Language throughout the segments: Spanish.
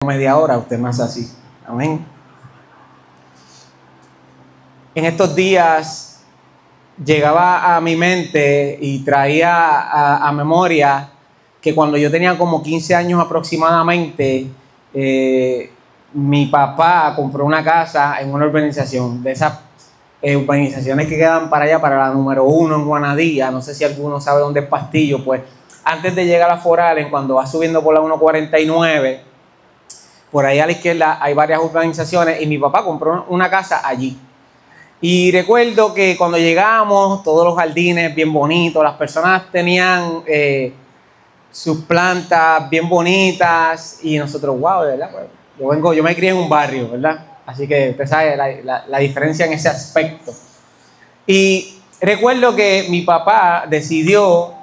media hora, usted me hace así. Amén. En estos días llegaba a mi mente y traía a memoria que cuando yo tenía como 15 años aproximadamente, mi papá compró una casa en una urbanización, de esas urbanizaciones que quedan para allá, para la número 1 en Guanadía. No sé si alguno sabe dónde es Pastillo. Pues antes de llegar a Forales, cuando va subiendo por la 149, por ahí a la izquierda hay varias urbanizaciones y mi papá compró una casa allí. Y recuerdo que cuando llegamos, todos los jardines bien bonitos, las personas tenían sus plantas bien bonitas y nosotros, wow, ¿verdad? Yo me crié en un barrio, ¿verdad? Así que usted sabe la diferencia en ese aspecto. Y recuerdo que mi papá decidió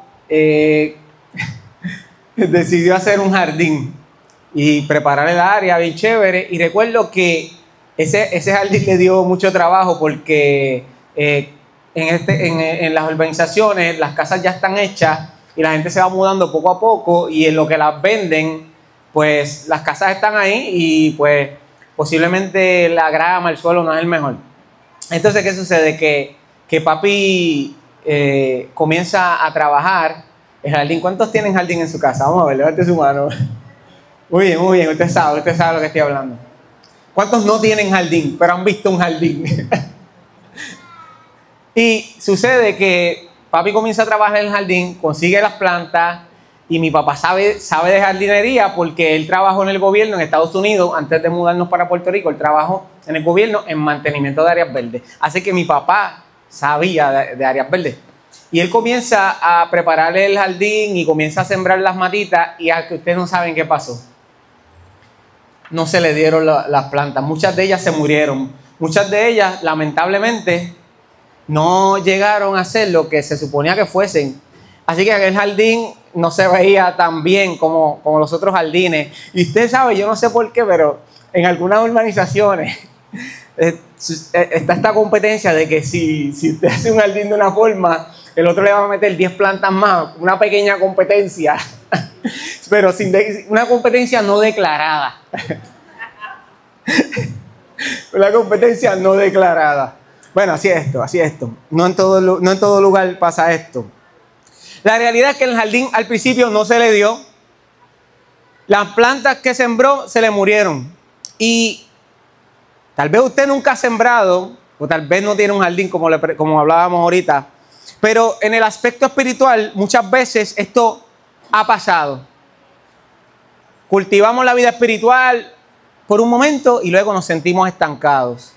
hacer un jardín y preparar el área bien chévere. Y recuerdo que ese jardín le dio mucho trabajo porque en las urbanizaciones las casas ya están hechas y la gente se va mudando poco a poco, y en lo que las venden, pues las casas están ahí y pues posiblemente la grama, el suelo no es el mejor. Entonces, ¿qué sucede? Que papi comienza a trabajar el jardín. ¿Cuántos tienen jardín en su casa? Vamos a ver, levante su mano. Muy bien, usted sabe lo que estoy hablando. ¿Cuántos no tienen jardín, pero han visto un jardín? Y sucede que papi comienza a trabajar en el jardín, consigue las plantas, y mi papá sabe de jardinería porque él trabajó en el gobierno en Estados Unidos. Antes de mudarnos para Puerto Rico, él trabajó en el gobierno en mantenimiento de áreas verdes. Así que mi papá sabía de áreas verdes. Y él comienza a preparar el jardín y comienza a sembrar las matitas, y a que ustedes no saben qué pasó. No se le dieron las plantas. Muchas de ellas se murieron. Muchas de ellas, lamentablemente, no llegaron a ser lo que se suponía que fuesen. Así que aquel jardín no se veía tan bien como los otros jardines. Y usted sabe, yo no sé por qué, pero en algunas urbanizaciones está esta competencia de que si usted hace un jardín de una forma, el otro le va a meter 10 plantas más. Una pequeña competencia, pero una competencia no declarada. Una competencia no declarada. Bueno, así es esto. No en todo lugar pasa esto. La realidad es que el jardín al principio no se le dio. Las plantas que sembró se le murieron. Y tal vez usted nunca ha sembrado, o tal vez no tiene un jardín como hablábamos ahorita. Pero en el aspecto espiritual, muchas veces esto ha pasado. Cultivamos la vida espiritual por un momento y luego nos sentimos estancados.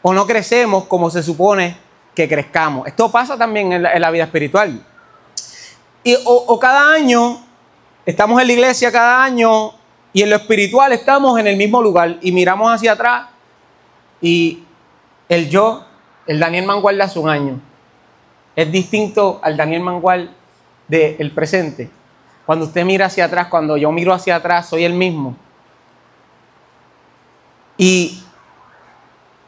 O no crecemos como se supone que crezcamos. Esto pasa también en la vida espiritual. O cada año, estamos en la iglesia cada año, y en lo espiritual estamos en el mismo lugar y miramos hacia atrás, y el Daniel Mangual de hace un año es distinto al Daniel Mangual del presente. Cuando usted mira hacia atrás, cuando yo miro hacia atrás, soy el mismo. Y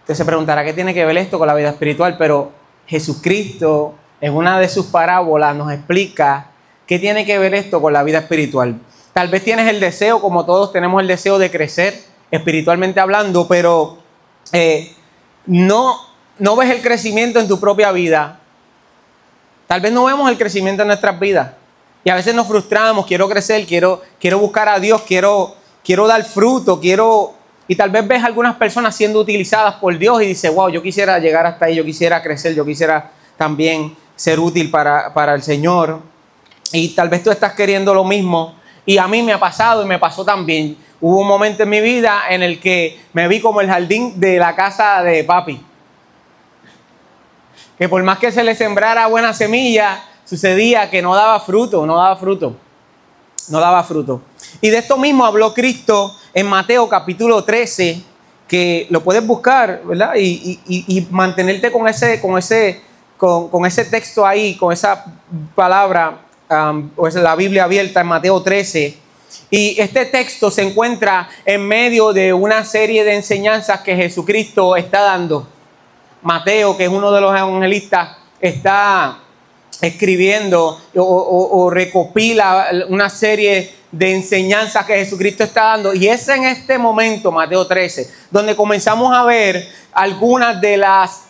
usted se preguntará qué tiene que ver esto con la vida espiritual, pero Jesucristo en una de sus parábolas nos explica qué tiene que ver esto con la vida espiritual. Tal vez tienes el deseo, como todos tenemos el deseo de crecer espiritualmente hablando, pero no ves el crecimiento en tu propia vida. Tal vez no vemos el crecimiento en nuestras vidas. Y a veces nos frustramos, quiero crecer, quiero buscar a Dios, quiero dar fruto, y tal vez ves a algunas personas siendo utilizadas por Dios y dices, wow, yo quisiera llegar hasta ahí, yo quisiera crecer, yo quisiera también ser útil para el Señor. Y tal vez tú estás queriendo lo mismo. Y a mí me ha pasado y me pasó también. Hubo un momento en mi vida en el que me vi como el jardín de la casa de papi. Que por más que se le sembrara buena semilla, sucedía que no daba fruto. Y de esto mismo habló Cristo en Mateo capítulo 13, que lo puedes buscar, ¿verdad? Y mantenerte con ese texto ahí, con esa palabra, o es la Biblia abierta en Mateo 13. Y este texto se encuentra en medio de una serie de enseñanzas que Jesucristo está dando. Mateo, que es uno de los evangelistas, está escribiendo o recopila una serie de enseñanza que Jesucristo está dando. Y es en este momento, Mateo 13, donde comenzamos a ver algunas de las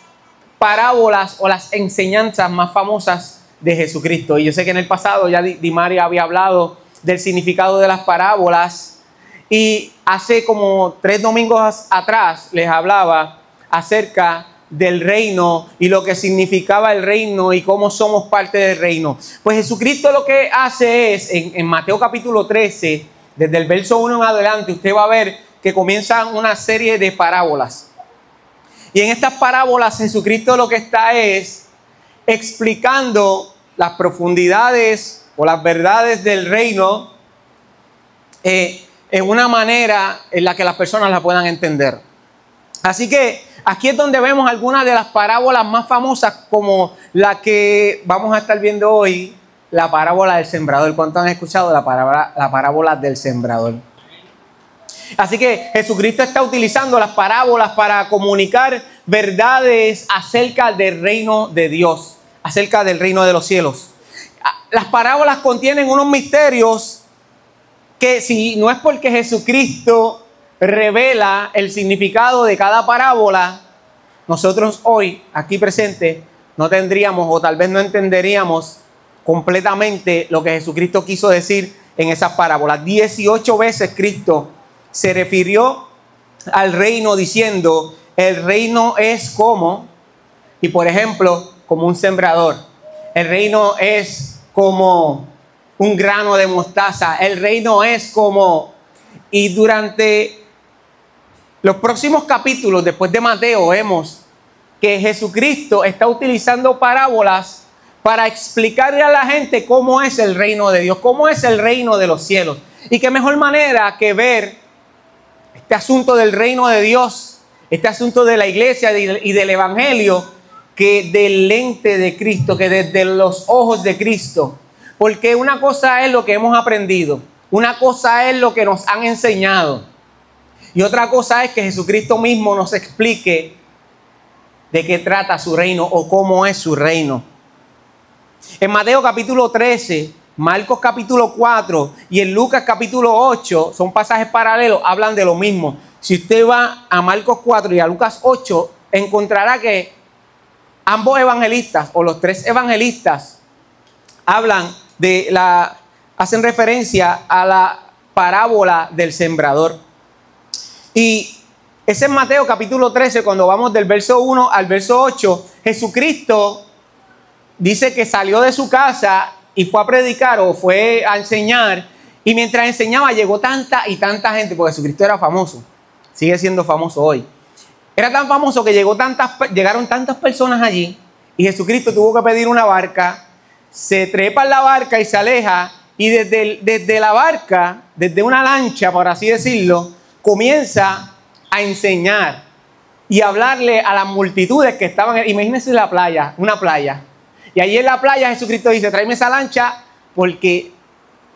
parábolas o las enseñanzas más famosas de Jesucristo. Y yo sé que en el pasado ya Di María había hablado del significado de las parábolas. Y hace como 3 domingos atrás les hablaba acerca del reino y lo que significaba el reino y cómo somos parte del reino. Pues Jesucristo lo que hace es, en Mateo capítulo 13, desde el verso 1 en adelante, usted va a ver que comienzan una serie de parábolas. Y en estas parábolas Jesucristo lo que está es explicando las profundidades o las verdades del reino en una manera en la que las personas la puedan entender. Así que aquí es donde vemos algunas de las parábolas más famosas, como la que vamos a estar viendo hoy, la parábola del sembrador. ¿Cuántos han escuchado la parábola del sembrador? Así que Jesucristo está utilizando las parábolas para comunicar verdades acerca del reino de Dios, acerca del reino de los cielos. Las parábolas contienen unos misterios que, si no es porque Jesucristo revela el significado de cada parábola, nosotros hoy, aquí presentes, no tendríamos o tal vez no entenderíamos completamente lo que Jesucristo quiso decir en esas parábolas. 18 veces Cristo se refirió al reino diciendo, el reino es como, y por ejemplo, como un sembrador. El reino es como un grano de mostaza. El reino es como... Y durante los próximos capítulos, después de Mateo, vemos que Jesucristo está utilizando parábolas para explicarle a la gente cómo es el reino de Dios, cómo es el reino de los cielos. Y qué mejor manera que ver este asunto del reino de Dios, este asunto de la iglesia y del evangelio, que del lente de Cristo, que desde los ojos de Cristo. Porque una cosa es lo que hemos aprendido, una cosa es lo que nos han enseñado. Y otra cosa es que Jesucristo mismo nos explique de qué trata su reino o cómo es su reino. En Mateo capítulo 13, Marcos capítulo 4 y en Lucas capítulo 8, son pasajes paralelos, hablan de lo mismo. Si usted va a Marcos 4 y a Lucas 8, encontrará que ambos evangelistas o los 3 evangelistas hacen referencia a la parábola del sembrador. Y ese es Mateo capítulo 13, cuando vamos del verso 1 al verso 8, Jesucristo dice que salió de su casa y fue a predicar o fue a enseñar. Y mientras enseñaba llegó tanta y tanta gente, porque Jesucristo era famoso, sigue siendo famoso hoy. Era tan famoso que llegaron tantas personas allí y Jesucristo tuvo que pedir una barca, se trepa en la barca y se aleja. Y desde la barca, desde una lancha, por así decirlo, comienza a enseñar y hablarle a las multitudes que estaban. Imagínense la playa, una playa. Y allí en la playa Jesucristo dice, tráeme esa lancha porque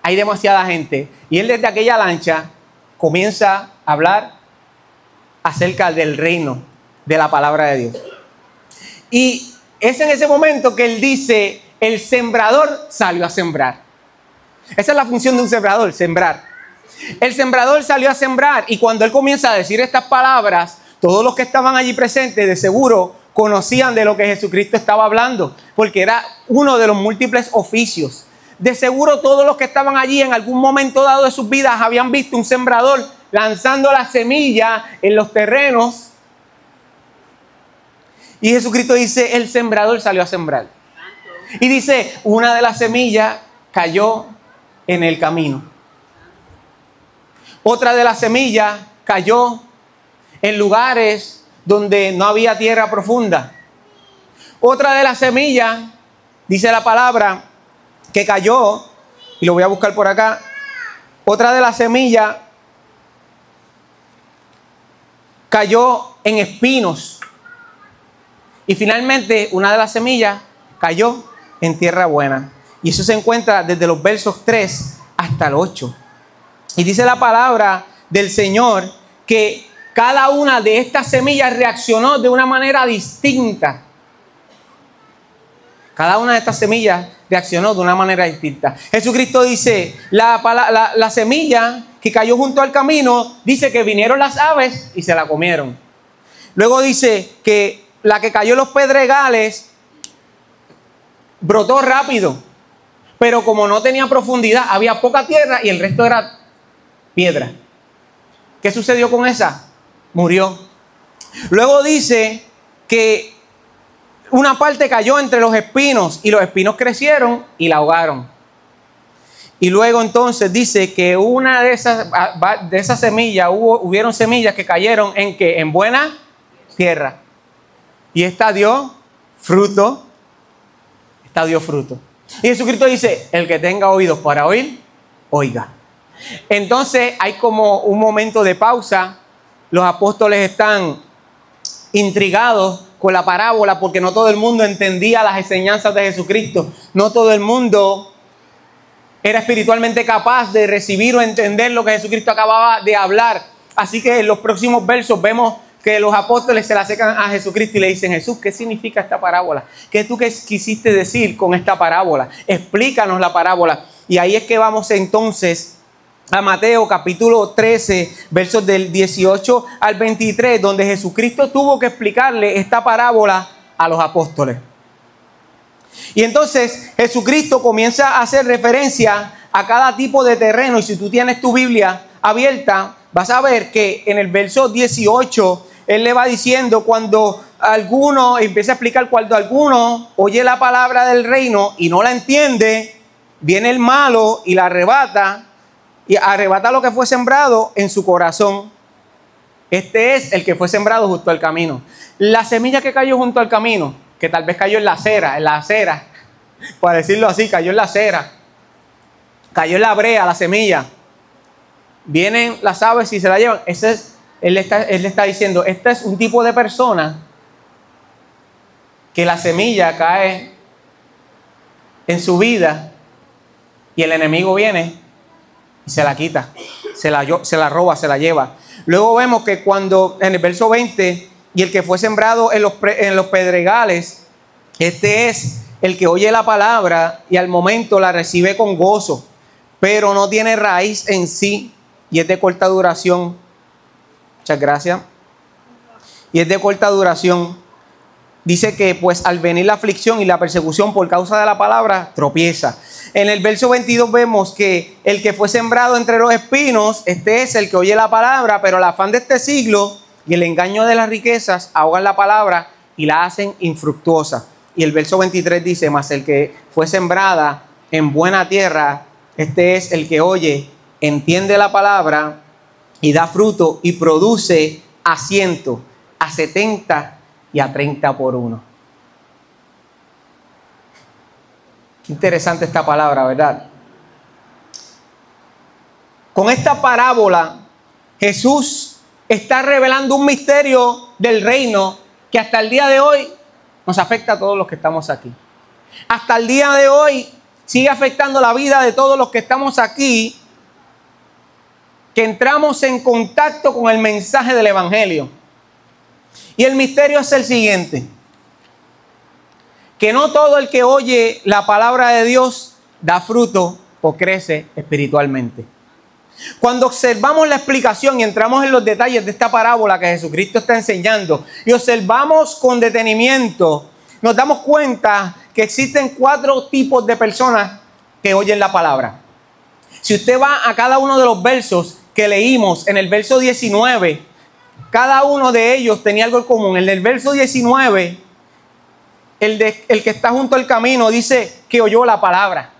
hay demasiada gente. Y él desde aquella lancha comienza a hablar acerca del reino, de la palabra de Dios. Y es en ese momento que él dice, el sembrador salió a sembrar. Esa es la función de un sembrador, sembrar. El sembrador salió a sembrar y cuando él comienza a decir estas palabras, todos los que estaban allí presentes de seguro conocían de lo que Jesucristo estaba hablando, porque era uno de los múltiples oficios. De seguro todos los que estaban allí en algún momento dado de sus vidas habían visto un sembrador lanzando la semilla en los terrenos. Y Jesucristo dice, el sembrador salió a sembrar. Y dice, una de las semillas cayó en el camino. Otra de las semillas cayó en lugares donde no había tierra profunda. Otra de las semillas, dice la palabra, que cayó, y lo voy a buscar por acá. Otra de las semillas cayó en espinos. Y finalmente, una de las semillas cayó en tierra buena. Y eso se encuentra desde los versos 3 hasta el 8. Y dice la palabra del Señor que cada una de estas semillas reaccionó de una manera distinta. Cada una de estas semillas reaccionó de una manera distinta. Jesucristo dice, la semilla que cayó junto al camino, dice que vinieron las aves y se la comieron. Luego dice que la que cayó en los pedregales brotó rápido, pero como no tenía profundidad, había poca tierra y el resto era piedra. ¿Qué sucedió con esa? Murió. Luego dice que una parte cayó entre los espinos y los espinos crecieron y la ahogaron. Y luego entonces dice que una de esas semillas, hubieron semillas que cayeron en ¿qué? En buena tierra. Y esta dio fruto. Esta dio fruto. Y Jesucristo dice, el que tenga oídos para oír, oiga. Entonces hay como un momento de pausa. Los apóstoles están intrigados con la parábola porque no todo el mundo entendía las enseñanzas de Jesucristo. No todo el mundo era espiritualmente capaz de recibir o entender lo que Jesucristo acababa de hablar. Así que en los próximos versos vemos que los apóstoles se le acercan a Jesucristo y le dicen, Jesús, ¿qué significa esta parábola? ¿Qué tú quisiste decir con esta parábola? Explícanos la parábola. Y ahí es que vamos entonces a Mateo capítulo 13, versos del 18 al 23, donde Jesucristo tuvo que explicarle esta parábola a los apóstoles. Y entonces Jesucristo comienza a hacer referencia a cada tipo de terreno. Y si tú tienes tu Biblia abierta, vas a ver que en el verso 18, Él le va diciendo cuando empieza a explicar cuando alguno oye la palabra del reino y no la entiende, viene el malo y la arrebata. Y arrebata lo que fue sembrado en su corazón. Este es el que fue sembrado junto al camino. La semilla que cayó junto al camino, que tal vez cayó en la acera, para decirlo así, cayó en la acera, cayó en la brea, la semilla. Vienen las aves y se la llevan. Él le está diciendo, este es un tipo de persona que la semilla cae en su vida y el enemigo viene y se la quita, se la roba, se la lleva. Luego vemos que cuando en el verso 20, y el que fue sembrado en los pedregales, este es el que oye la palabra y al momento la recibe con gozo, pero no tiene raíz en sí y es de corta duración. Muchas gracias. Y es de corta duración. Dice que pues al venir la aflicción y la persecución por causa de la palabra, tropieza. En el verso 22 vemos que el que fue sembrado entre los espinos, este es el que oye la palabra, pero el afán de este siglo y el engaño de las riquezas ahogan la palabra y la hacen infructuosa. Y el verso 23 dice, mas el que fue sembrada en buena tierra, este es el que oye, entiende la palabra y da fruto y produce a 100, a 70 y a 30 por uno. Qué interesante esta palabra, ¿verdad? Con esta parábola, Jesús está revelando un misterio del reino que hasta el día de hoy nos afecta a todos los que estamos aquí. Hasta el día de hoy sigue afectando la vida de todos los que estamos aquí, que entramos en contacto con el mensaje del Evangelio. Y el misterio es el siguiente: que no todo el que oye la palabra de Dios da fruto o crece espiritualmente. Cuando observamos la explicación y entramos en los detalles de esta parábola que Jesucristo está enseñando y observamos con detenimiento, nos damos cuenta que existen 4 tipos de personas que oyen la palabra. Si usted va a cada uno de los versos que leímos, en el verso 19, cada uno de ellos tenía algo en común. En el verso 19, el que está junto al camino dice que oyó la palabra.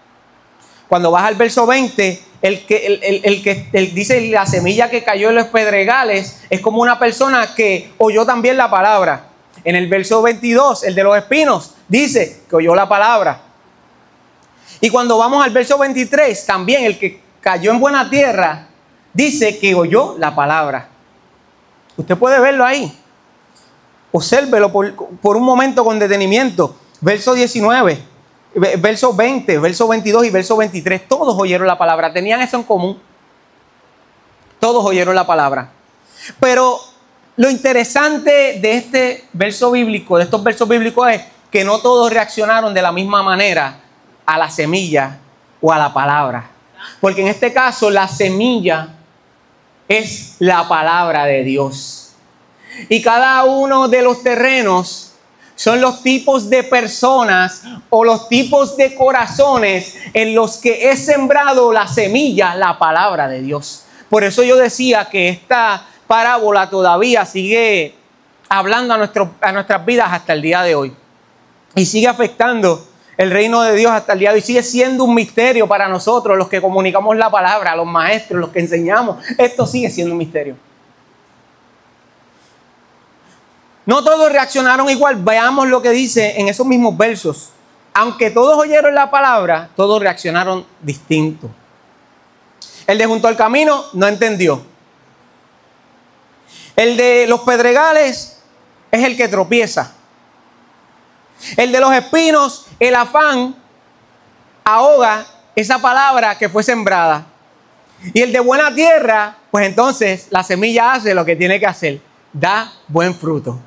Cuando vas al verso 20, el que dice la semilla que cayó en los pedregales es como una persona que oyó también la palabra. En el verso 22, el de los espinos, dice que oyó la palabra. Y cuando vamos al verso 23, también el que cayó en buena tierra, dice que oyó la palabra. Usted puede verlo ahí. Obsérvelo por un momento con detenimiento. Verso 19, verso 20, verso 22 y verso 23. Todos oyeron la palabra. Tenían eso en común. Todos oyeron la palabra. Pero lo interesante de este verso bíblico, de estos versos bíblicos, es que no todos reaccionaron de la misma manera a la semilla o a la palabra. Porque en este caso la semilla es la palabra de Dios. Y cada uno de los terrenos son los tipos de personas o los tipos de corazones en los que es sembrado la semilla, la palabra de Dios. Por eso yo decía que esta parábola todavía sigue hablando a nuestras vidas hasta el día de hoy. Y sigue afectando el reino de Dios hasta el día de hoy. Sigue siendo un misterio para nosotros, los que comunicamos la palabra, los maestros, los que enseñamos. Esto sigue siendo un misterio. No todos reaccionaron igual. Veamos lo que dice en esos mismos versos. Aunque todos oyeron la palabra, todos reaccionaron distinto. El de junto al camino no entendió. El de los pedregales es el que tropieza. El de los espinos, el afán, ahoga esa palabra que fue sembrada. Y el de buena tierra, pues entonces la semilla hace lo que tiene que hacer. Da buen fruto.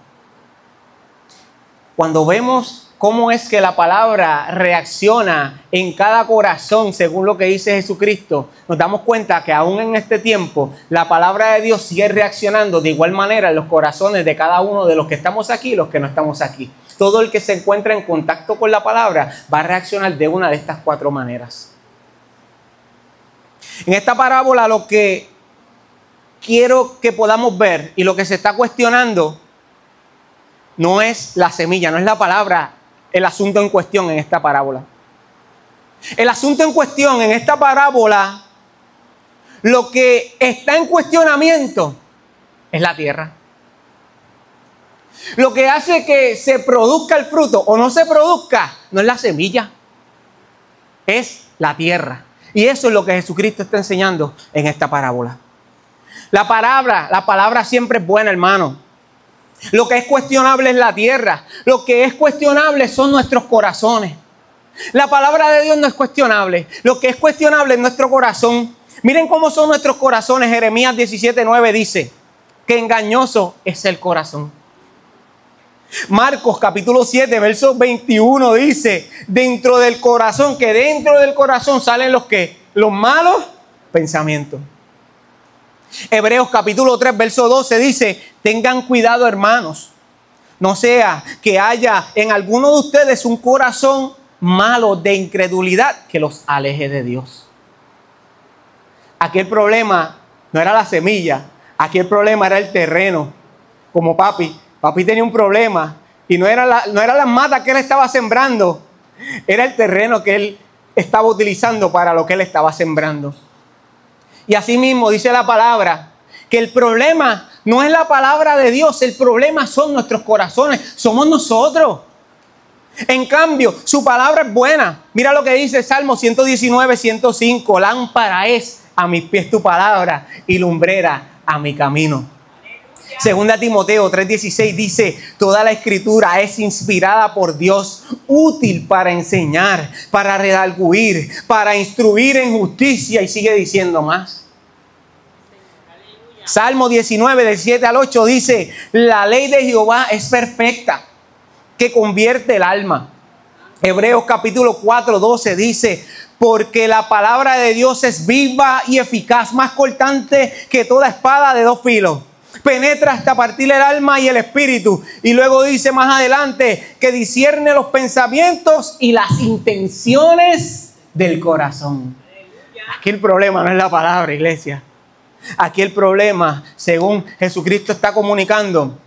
Cuando vemos cómo es que la palabra reacciona en cada corazón según lo que dice Jesucristo, nos damos cuenta que aún en este tiempo la palabra de Dios sigue reaccionando de igual manera en los corazones de cada uno de los que estamos aquí y los que no estamos aquí. Todo el que se encuentra en contacto con la palabra va a reaccionar de una de estas 4 maneras. En esta parábola lo que quiero que podamos ver y lo que se está cuestionando no es la semilla, no es la palabra, el asunto en cuestión en esta parábola. El asunto en cuestión en esta parábola, lo que está en cuestionamiento es la tierra. Lo que hace que se produzca el fruto o no se produzca no es la semilla, es la tierra. Y eso es lo que Jesucristo está enseñando en esta parábola. La palabra siempre es buena, hermano. Lo que es cuestionable es la tierra. Lo que es cuestionable son nuestros corazones. La palabra de Dios no es cuestionable. Lo que es cuestionable es nuestro corazón. Miren cómo son nuestros corazones. Jeremías 17:9 dice que engañoso es el corazón. Marcos capítulo 7, verso 21 dice, dentro del corazón, que dentro del corazón salen los malos pensamientos. Hebreos capítulo 3, verso 12 dice, tengan cuidado, hermanos, no sea que haya en alguno de ustedes un corazón malo de incredulidad que los aleje de Dios. Aquí el problema no era la semilla, aquí el problema era el terreno. Como papi tenía un problema y no eran las matas que él estaba sembrando, era el terreno que él estaba utilizando para lo que él estaba sembrando. Y así mismo dice la palabra que el problema no es la palabra de Dios, el problema son nuestros corazones, somos nosotros. En cambio, su palabra es buena. Mira lo que dice Salmo 119, 105. Lámpara es a mis pies tu palabra y lumbrera a mi camino. Segunda Timoteo 3:16 dice, toda la escritura es inspirada por Dios, útil para enseñar, para redarguir, para instruir en justicia, y sigue diciendo más. Salmo 19, del 7 al 8 dice, la ley de Jehová es perfecta, que convierte el alma. Hebreos capítulo 4, 12 dice, porque la palabra de Dios es viva y eficaz, más cortante que toda espada de 2 filos. Penetra hasta partir el alma y el espíritu. Y luego dice más adelante que discierne los pensamientos y las intenciones del corazón. Aquí el problema no es la palabra, iglesia. Aquí el problema, según Jesucristo está comunicando,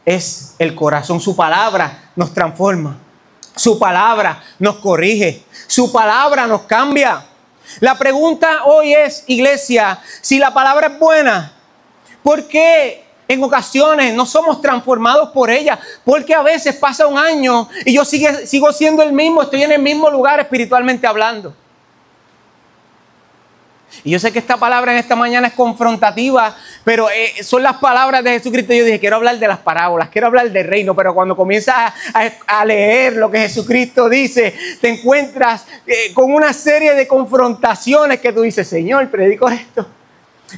es el corazón. Su palabra nos transforma. Su palabra nos corrige. Su palabra nos cambia. La pregunta hoy es, iglesia, si la palabra es buena, ¿por qué en ocasiones no somos transformados por ella? Porque a veces pasa un año y yo sigo siendo el mismo, estoy en el mismo lugar espiritualmente hablando. Y yo sé que esta palabra en esta mañana es confrontativa, pero son las palabras de Jesucristo. Yo dije, quiero hablar de las parábolas, quiero hablar del reino, pero cuando comienzas a leer lo que Jesucristo dice, te encuentras con una serie de confrontaciones que tú dices, Señor, predico esto.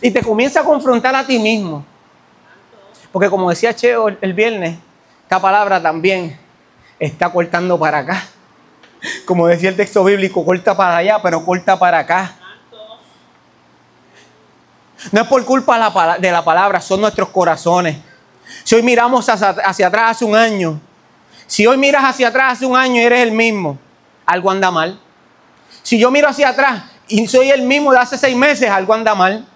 Y te comienza a confrontar a ti mismo. Porque como decía Cheo el viernes, esta palabra también está cortando para acá. Como decía el texto bíblico, corta para allá, pero corta para acá. No es por culpa de la palabra, son nuestros corazones. Si hoy miramos hacia atrás hace un año, si hoy miras hacia atrás hace un año y eres el mismo, algo anda mal. Si yo miro hacia atrás y soy el mismo de hace 6 meses, algo anda mal.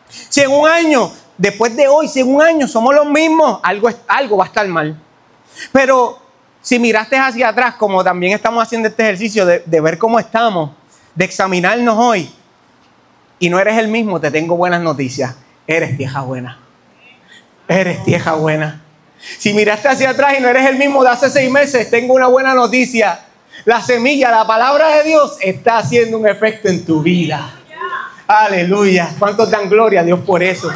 Si en un año, después de hoy, si en un año somos los mismos, algo va a estar mal. Pero si miraste hacia atrás, como también estamos haciendo este ejercicio de ver cómo estamos, de examinarnos hoy, y no eres el mismo, te tengo buenas noticias. Eres tieja buena. Eres tieja buena. Si miraste hacia atrás y no eres el mismo de hace 6 meses, tengo una buena noticia. La semilla, la palabra de Dios está haciendo un efecto en tu vida. Aleluya. ¿Cuántos dan gloria a Dios por eso?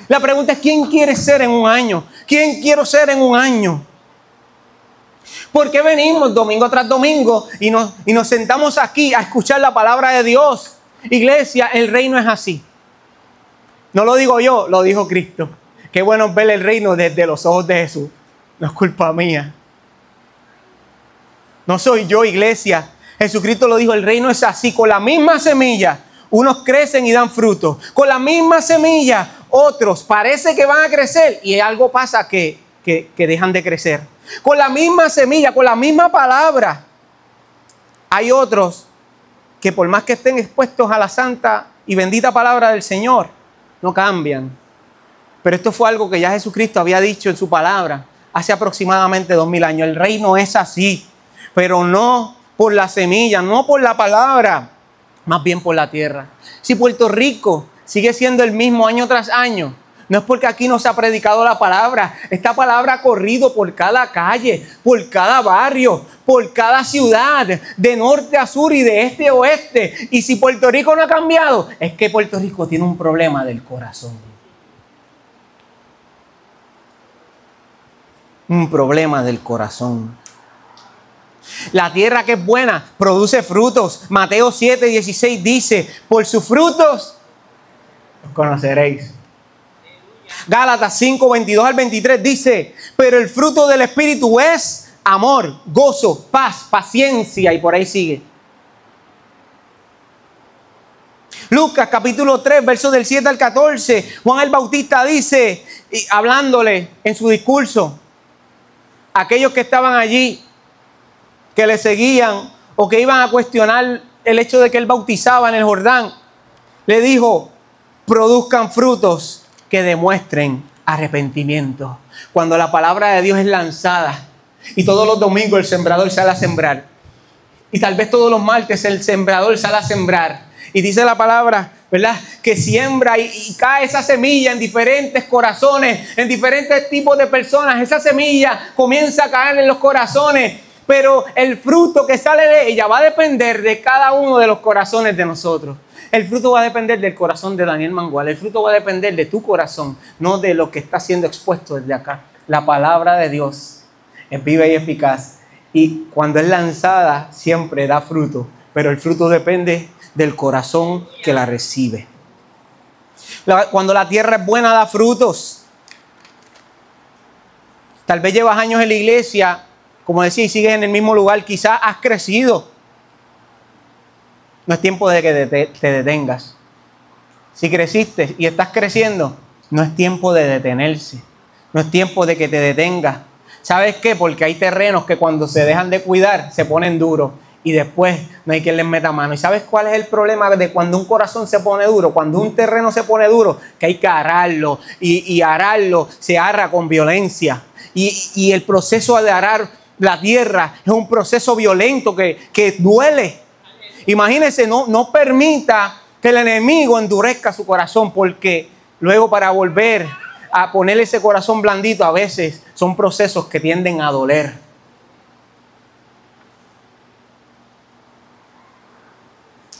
La pregunta es, ¿quién quiere ser en un año? ¿Quién quiero ser en un año? ¿Por qué venimos domingo tras domingo y nos sentamos aquí a escuchar la palabra de Dios? Iglesia, el reino es así. No lo digo yo, lo dijo Cristo. Qué bueno es ver el reino desde los ojos de Jesús. No es culpa mía. No soy yo, iglesia. Jesucristo lo dijo, el reino es así. Con la misma semilla, unos crecen y dan fruto. Con la misma semilla, otros parece que van a crecer y algo pasa que dejan de crecer. Con la misma semilla, con la misma palabra, hay otros que por más que estén expuestos a la santa y bendita palabra del Señor, no cambian. Pero esto fue algo que ya Jesucristo había dicho en su palabra hace aproximadamente 2000 años. El reino es así, pero no por la semilla, no por la palabra, más bien por la tierra. Si Puerto Rico sigue siendo el mismo año tras año, no es porque aquí no se ha predicado la palabra. Esta palabra ha corrido por cada calle, por cada barrio, por cada ciudad, de norte a sur y de este a oeste. Y si Puerto Rico no ha cambiado, es que Puerto Rico tiene un problema del corazón. Un problema del corazón. La tierra que es buena produce frutos. Mateo 7:16 dice, por sus frutos los conoceréis. Gálatas 5:22 al 23 dice, pero el fruto del Espíritu es amor, gozo, paz, paciencia, y por ahí sigue. Lucas capítulo 3, versos del 7 al 14, Juan el Bautista dice, hablándole en su discurso, aquellos que estaban allí, que le seguían o que iban a cuestionar el hecho de que él bautizaba en el Jordán, le dijo, produzcan frutos que demuestren arrepentimiento. Cuando la palabra de Dios es lanzada y todos los domingos el sembrador sale a sembrar y tal vez todos los martes el sembrador sale a sembrar y dice la palabra, ¿verdad?, que siembra y cae esa semilla en diferentes corazones, en diferentes tipos de personas. Esa semilla comienza a caer en los corazones, pero el fruto que sale de ella va a depender de cada uno de los corazones de nosotros. El fruto va a depender del corazón de Daniel Mangual. El fruto va a depender de tu corazón, no de lo que está siendo expuesto desde acá. La palabra de Dios es viva y eficaz. Y cuando es lanzada, siempre da fruto. Pero el fruto depende del corazón que la recibe. Cuando la tierra es buena, da frutos. Tal vez llevas años en la iglesia, como decía, y sigues en el mismo lugar. Quizás has crecido. No es tiempo de que te detengas. Si creciste y estás creciendo, no es tiempo de detenerse. No es tiempo de que te detengas. ¿Sabes qué? Porque hay terrenos que cuando se dejan de cuidar se ponen duros y después no hay quien les meta mano. ¿Y sabes cuál es el problema de cuando un corazón se pone duro? Cuando un terreno se pone duro, que hay que ararlo y ararlo se arra con violencia. Y el proceso de arar la tierra es un proceso violento que duele. Imagínense, no permita que el enemigo endurezca su corazón, porque luego para volver a ponerle ese corazón blandito a veces son procesos que tienden a doler.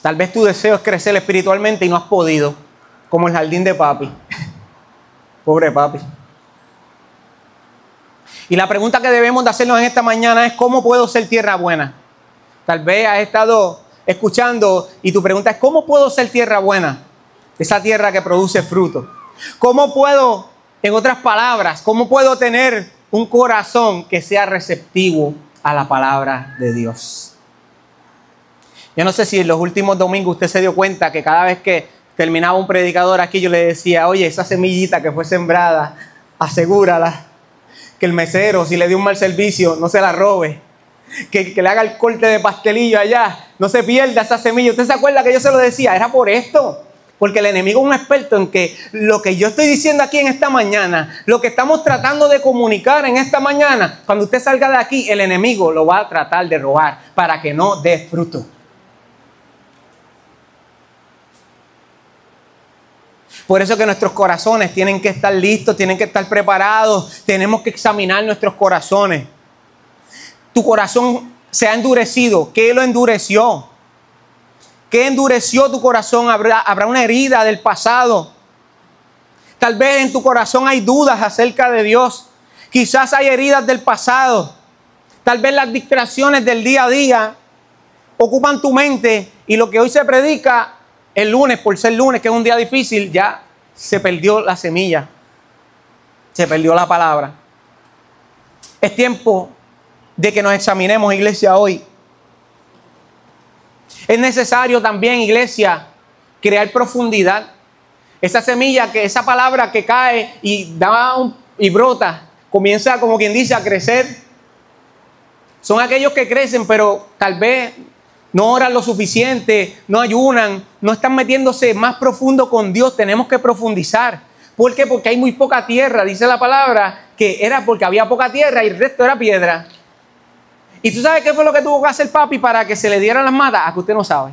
Tal vez tu deseo es crecer espiritualmente y no has podido, como el jardín de papi. Pobre papi. Y la pregunta que debemos de hacernos en esta mañana es, ¿cómo puedo ser tierra buena? Tal vez has estado escuchando y tu pregunta es, ¿cómo puedo ser tierra buena? Esa tierra que produce fruto. ¿Cómo puedo, en otras palabras, cómo puedo tener un corazón que sea receptivo a la palabra de Dios. Yo no sé si en los últimos domingos usted se dio cuenta que cada vez que terminaba un predicador aquí, yo le decía, oye, esa semillita que fue sembrada, asegúrala. Que el mesero, si le dio un mal servicio, no se la robe. Que le haga el corte de pastelillo allá, no se pierda esa semilla. ¿Usted se acuerda que yo se lo decía? Era por esto. Porque el enemigo es un experto en que lo que yo estoy diciendo aquí en esta mañana, lo que estamos tratando de comunicar en esta mañana, cuando usted salga de aquí, el enemigo lo va a tratar de robar para que no dé fruto. Por eso que nuestros corazones tienen que estar listos, tienen que estar preparados. Tenemos que examinar nuestros corazones. Tu corazón se ha endurecido. ¿Qué lo endureció? ¿Qué endureció tu corazón? ¿Habrá una herida del pasado? Tal vez en tu corazón hay dudas acerca de Dios. Quizás hay heridas del pasado. Tal vez las distracciones del día a día ocupan tu mente y lo que hoy se predica el lunes, por ser lunes, que es un día difícil, ya se perdió la semilla. Se perdió la palabra. Es tiempo de que nos examinemos, iglesia, hoy. Es necesario también, iglesia, crear profundidad. Esa semilla, esa palabra que cae y y brota, comienza, como quien dice, a crecer. Son aquellos que crecen, pero tal vez no oran lo suficiente, no ayunan, no están metiéndose más profundo con Dios. Tenemos que profundizar. ¿Por qué? Porque hay muy poca tierra. Dice la palabra que era porque había poca tierra y el resto era piedra. ¿Y tú sabes qué fue lo que tuvo que hacer papi para que se le dieran las matas? A que usted no sabe.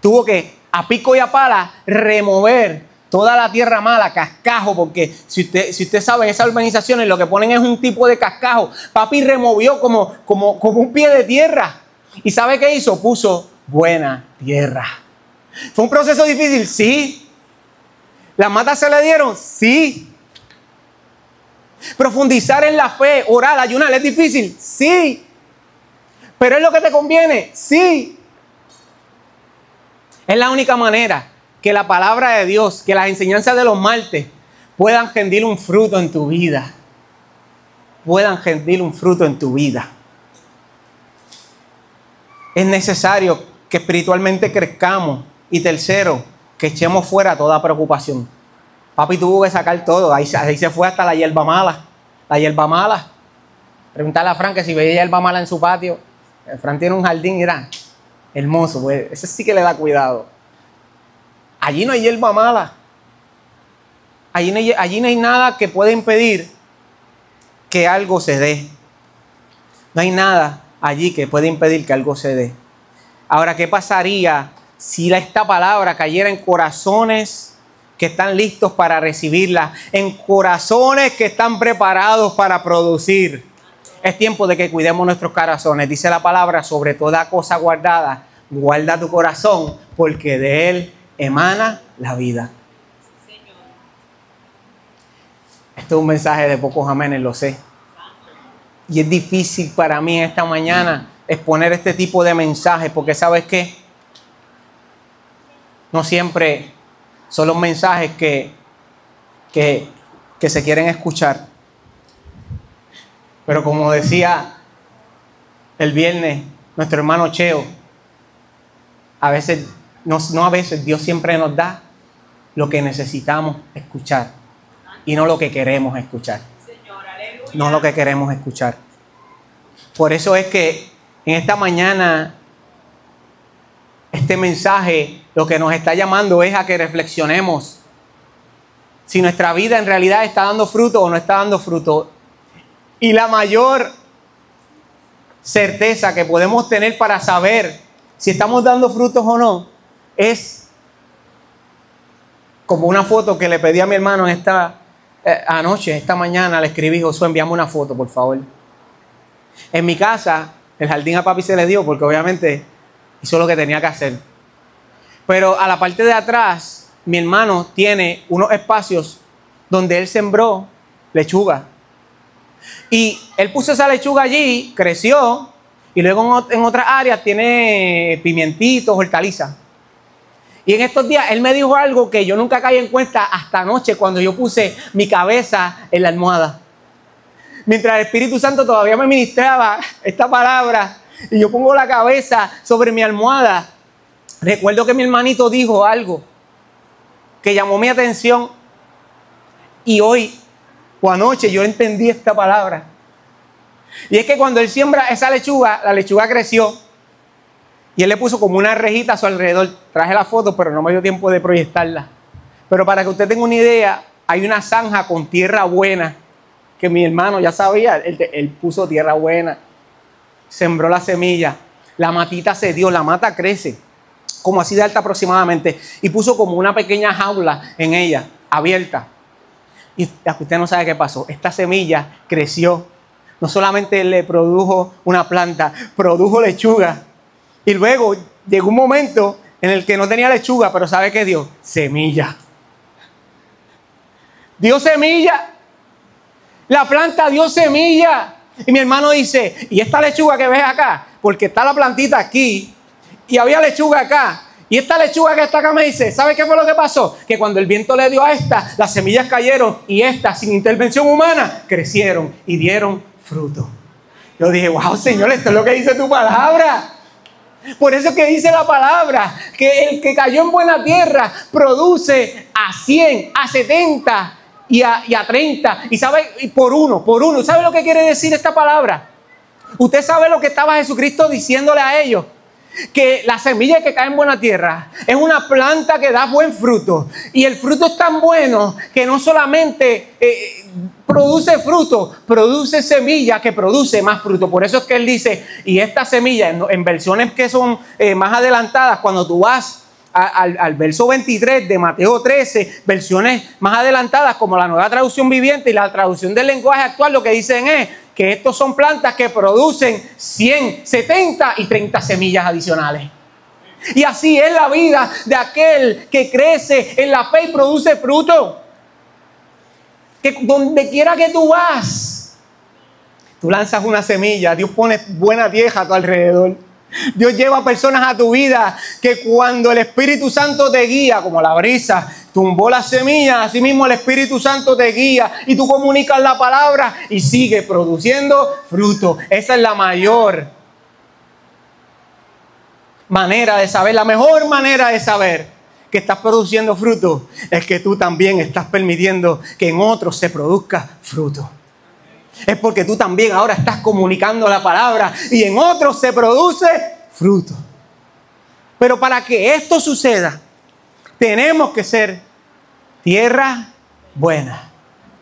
Tuvo que, a pico y a pala, remover toda la tierra mala, cascajo, porque si usted sabe, en esas urbanizaciones lo que ponen es un tipo de cascajo. Papi removió como un pie de tierra. ¿Y sabe qué hizo? Puso buena tierra. ¿Fue un proceso difícil? Sí. ¿Las matas se le dieron? Sí. ¿Profundizar en la fe, orar, ayunar es difícil? Sí. ¿Pero es lo que te conviene? Sí. Es la única manera que la palabra de Dios, que las enseñanzas de los martes puedan rendir un fruto en tu vida. Puedan rendir un fruto en tu vida. Es necesario que espiritualmente crezcamos. Y tercero, que echemos fuera toda preocupación. Papi tuvo que sacar todo. Ahí se fue hasta la hierba mala. La hierba mala. Preguntarle a Fran que si veía hierba mala en su patio. Fran tiene un jardín, mira, hermoso. Pues ese sí que le da cuidado. Allí no hay hierba mala. Allí no hay nada que pueda impedir que algo se dé. No hay nada allí que pueda impedir que algo se dé. Ahora, ¿qué pasaría si esta palabra cayera en corazones que están listos para recibirla? En corazones que están preparados para producir. Es tiempo de que cuidemos nuestros corazones. Dice la palabra, sobre toda cosa guardada, guarda tu corazón, porque de él emana la vida. Esto es un mensaje de pocos amenes, lo sé. Y es difícil para mí esta mañana exponer este tipo de mensajes, porque ¿sabes qué? No siempre son los mensajes que se quieren escuchar. Pero como decía el viernes nuestro hermano Cheo, a veces, no a veces, Dios siempre nos da lo que necesitamos escuchar y no lo que queremos escuchar. No lo que queremos escuchar. Por eso es que en esta mañana este mensaje lo que nos está llamando es a que reflexionemos si nuestra vida en realidad está dando fruto o no está dando fruto. Y la mayor certeza que podemos tener para saber si estamos dando frutos o no es como una foto que le pedí a mi hermano esta mañana le escribí: Josué, envíame una foto, por favor. En mi casa, el jardín a papi se le dio porque obviamente hizo lo que tenía que hacer. Pero a la parte de atrás, mi hermano tiene unos espacios donde él sembró lechuga. Y él puso esa lechuga allí, creció, y luego en otras áreas tiene pimientitos, hortalizas. Y en estos días él me dijo algo que yo nunca caí en cuenta hasta anoche cuando yo puse mi cabeza en la almohada. mientras el Espíritu Santo todavía me ministraba esta palabra y yo pongo la cabeza sobre mi almohada, recuerdo que mi hermanito dijo algo que llamó mi atención y hoy o anoche yo entendí esta palabra. Y es que cuando él siembra esa lechuga, la lechuga creció y él le puso como una rejita a su alrededor. Traje la foto, pero no me dio tiempo de proyectarla. Pero para que usted tenga una idea, hay una zanja con tierra buena, que mi hermano ya sabía, él puso tierra buena, sembró la semilla, la matita se dio, la mata crece, como así de alta aproximadamente, y puso como una pequeña jaula en ella, abierta. Y usted no sabe qué pasó, esta semilla creció, no solamente le produjo una planta, produjo lechuga, y luego llegó un momento en el que no tenía lechuga, pero ¿sabe qué dio? Semilla. Dio semilla. La planta dio semilla. Y mi hermano dice, ¿y esta lechuga que ves acá? Porque está la plantita aquí y había lechuga acá. Y esta lechuga que está acá me dice, ¿sabe qué fue lo que pasó? Que cuando el viento le dio a esta, las semillas cayeron y estas, sin intervención humana, crecieron y dieron fruto. Yo dije, wow, Señor, esto es lo que dice tu palabra. Por eso es que dice la palabra, que el que cayó en buena tierra produce a 100, a 70 y a 30. Y sabe, y por uno. ¿Sabe lo que quiere decir esta palabra? Usted sabe lo que estaba Jesucristo diciéndole a ellos. Que la semilla que cae en buena tierra es una planta que da buen fruto. Y el fruto es tan bueno que no solamente produce fruto, produce semilla que produce más fruto. Por eso es que él dice, y esta semilla, en versiones que son más adelantadas, cuando tú vas al verso 23 de Mateo 13, versiones más adelantadas como la Nueva Traducción Viviente y la traducción del lenguaje actual, lo que dicen es que estos son plantas que producen 100, 70 y 30 semillas adicionales. Y así es la vida de aquel que crece en la fe y produce fruto. Que donde quiera que tú vas, tú lanzas una semilla, Dios pone buena tierra a tu alrededor. Dios lleva personas a tu vida que cuando el Espíritu Santo te guía, como la brisa tumbó la semilla, así mismo el Espíritu Santo te guía y tú comunicas la palabra y sigue produciendo fruto. Esa es la mayor manera de saber, la mejor manera de saber que estás produciendo fruto es que tú también estás permitiendo que en otros se produzca fruto. Es porque tú también ahora estás comunicando la palabra y en otros se produce fruto. Pero para que esto suceda, tenemos que ser tierra buena,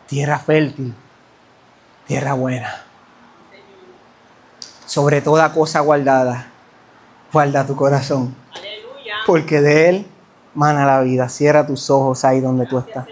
tierra fértil, tierra buena. Sobre toda cosa guardada, guarda tu corazón. Porque de él mana la vida. Cierra tus ojos ahí donde tú estás.